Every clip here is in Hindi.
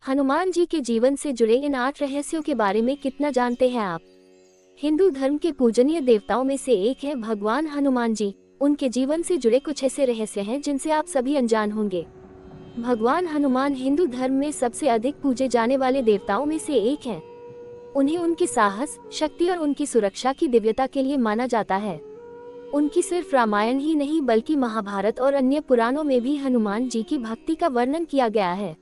हनुमान जी के जीवन से जुड़े इन 8 रहस्यों के बारे में कितना जानते हैं आप? हिंदू धर्म के पूजनीय देवताओं में से एक है भगवान हनुमान जी। उनके जीवन से जुड़े कुछ ऐसे रहस्य हैं जिनसे आप सभी अनजान होंगे। भगवान हनुमान हिंदू धर्म में सबसे अधिक पूजे जाने वाले देवताओं में से एक हैं। उन्हें उनके साहस, शक्ति और उनकी सुरक्षा की दिव्यता के लिए माना जाता है। उनकी सिर्फ रामायण ही नहीं बल्कि महाभारत और अन्य पुराणों में भी हनुमान जी की भक्ति का वर्णन किया गया है।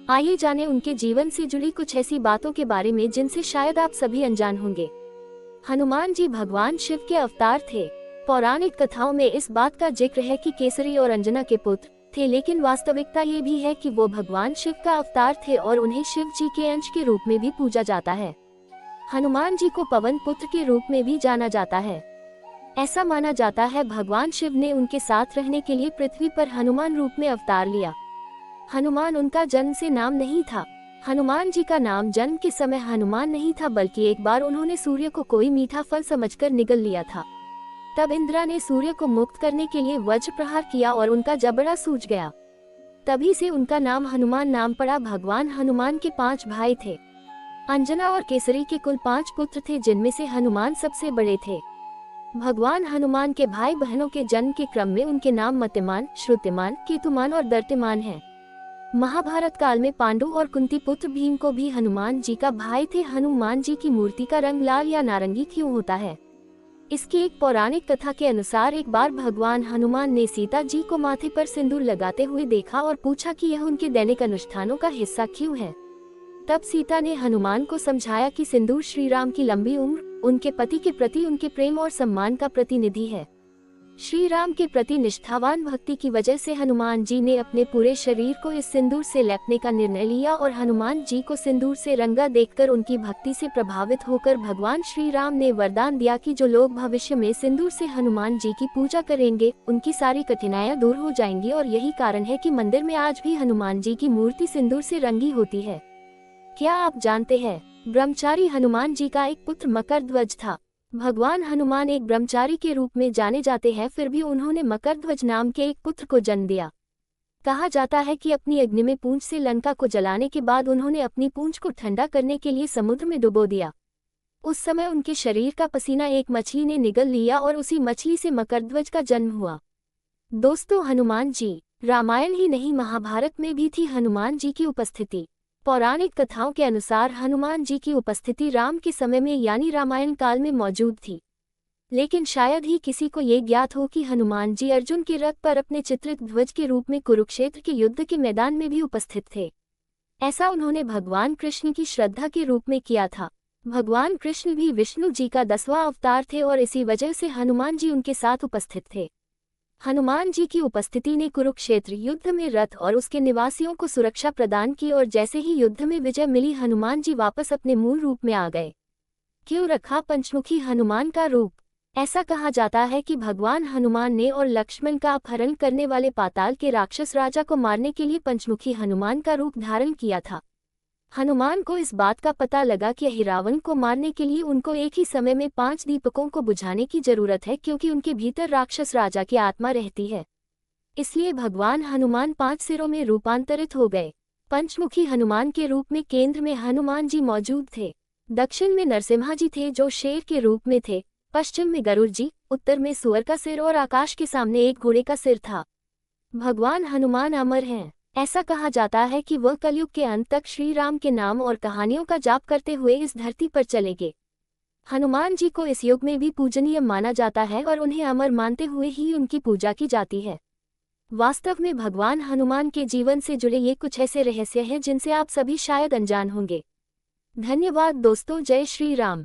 आइए जानें उनके जीवन से जुड़ी कुछ ऐसी बातों के बारे में जिनसे शायद आप सभी अनजान होंगे। हनुमान जी भगवान शिव के अवतार थे। पौराणिक कथाओं में इस बात का जिक्र है कि केसरी और अंजना के पुत्र थे, लेकिन वास्तविकता ये भी है कि वो भगवान शिव का अवतार थे और उन्हें शिव जी के अंश के रूप में भी पूजा जाता है। हनुमान जी को पवन पुत्र के रूप में भी जाना जाता है। ऐसा माना जाता है भगवान शिव ने उनके साथ रहने के लिए पृथ्वी पर हनुमान रूप में अवतार लिया। हनुमान उनका जन्म से नाम नहीं था। हनुमान जी का नाम जन्म के समय हनुमान नहीं था, बल्कि एक बार उन्होंने सूर्य को कोई मीठा फल समझकर निगल लिया था। तब इंद्रा ने सूर्य को मुक्त करने के लिए वज्र प्रहार किया और उनका जबड़ा सूज गया। तभी से उनका नाम हनुमान नाम पड़ा। भगवान हनुमान के 5 भाई थे। अंजना और केसरी के कुल 5 पुत्र थे, जिनमें से हनुमान सबसे बड़े थे। भगवान हनुमान के भाई बहनों के जन्म के क्रम में उनके नाम मतिमान, श्रुतिमान, केतुमान और दर्तिमान हैं। महाभारत काल में पांडु और कुंती पुत्र भीम को भी हनुमान जी का भाई थे। हनुमान जी की मूर्ति का रंग लाल या नारंगी क्यों होता है? इसकी एक पौराणिक कथा के अनुसार एक बार भगवान हनुमान ने सीता जी को माथे पर सिंदूर लगाते हुए देखा और पूछा कि यह उनके दैनिक अनुष्ठानों का हिस्सा क्यों है। तब सीता ने हनुमान को समझाया कि सिंदूर श्री राम की लंबी उम्र, उनके पति के प्रति उनके प्रेम और सम्मान का प्रतिनिधि है। श्री राम के प्रति निष्ठावान भक्ति की वजह से हनुमान जी ने अपने पूरे शरीर को इस सिंदूर से लेपने का निर्णय लिया और हनुमान जी को सिंदूर से रंगा देखकर उनकी भक्ति से प्रभावित होकर भगवान श्री राम ने वरदान दिया कि जो लोग भविष्य में सिंदूर से हनुमान जी की पूजा करेंगे उनकी सारी कठिनाइयां दूर हो जाएंगी। और यही कारण है कि मंदिर में आज भी हनुमान जी की मूर्ति सिंदूर से रंगी होती है। क्या आप जानते हैं ब्रह्मचारी हनुमान जी का एक पुत्र मकरध्वज था। भगवान हनुमान एक ब्रह्मचारी के रूप में जाने जाते हैं, फिर भी उन्होंने मकरध्वज नाम के एक पुत्र को जन्म दिया। कहा जाता है कि अपनी अग्नि में पूंछ से लंका को जलाने के बाद उन्होंने अपनी पूंछ को ठंडा करने के लिए समुद्र में डुबो दिया। उस समय उनके शरीर का पसीना एक मछली ने निगल लिया और उसी मछली से मकरध्वज का जन्म हुआ। दोस्तों, हनुमान जी रामायण ही नहीं महाभारत में भी थी हनुमान जी की उपस्थिति। पौराणिक कथाओं के अनुसार हनुमान जी की उपस्थिति राम के समय में यानी रामायण काल में मौजूद थी, लेकिन शायद ही किसी को ये ज्ञात हो कि हनुमान जी अर्जुन के रथ पर अपने चित्रित ध्वज के रूप में कुरुक्षेत्र के युद्ध के मैदान में भी उपस्थित थे। ऐसा उन्होंने भगवान कृष्ण की श्रद्धा के रूप में किया था। भगवान कृष्ण भी विष्णु जी का 10वां अवतार थे और इसी वजह से हनुमान जी उनके साथ उपस्थित थे। हनुमान जी की उपस्थिति ने कुरुक्षेत्र युद्ध में रथ और उसके निवासियों को सुरक्षा प्रदान की और जैसे ही युद्ध में विजय मिली हनुमान जी वापस अपने मूल रूप में आ गए। क्यों रखा पंचमुखी हनुमान का रूप? ऐसा कहा जाता है कि भगवान हनुमान ने और लक्ष्मण का अपहरण करने वाले पाताल के राक्षस राजा को मारने के लिए पंचमुखी हनुमान का रूप धारण किया था। हनुमान को इस बात का पता लगा कि हिरावन को मारने के लिए उनको एक ही समय में 5 दीपकों को बुझाने की जरूरत है, क्योंकि उनके भीतर राक्षस राजा की आत्मा रहती है। इसलिए भगवान हनुमान 5 सिरों में रूपांतरित हो गए। पंचमुखी हनुमान के रूप में केंद्र में हनुमान जी मौजूद थे। दक्षिण में नरसिम्हा जी थे जो शेर के रूप में थे, पश्चिम में गरुड़ जी, उत्तर में सुअर का सिर और आकाश के सामने एक घोड़े का सिर था। भगवान हनुमान अमर हैं। ऐसा कहा जाता है कि वह कलयुग के अंत तक श्री राम के नाम और कहानियों का जाप करते हुए इस धरती पर चलेंगे। हनुमान जी को इस युग में भी पूजनीय माना जाता है और उन्हें अमर मानते हुए ही उनकी पूजा की जाती है। वास्तव में भगवान हनुमान के जीवन से जुड़े ये कुछ ऐसे रहस्य हैं जिनसे आप सभी शायद अनजान होंगे। धन्यवाद दोस्तों। जय श्री राम।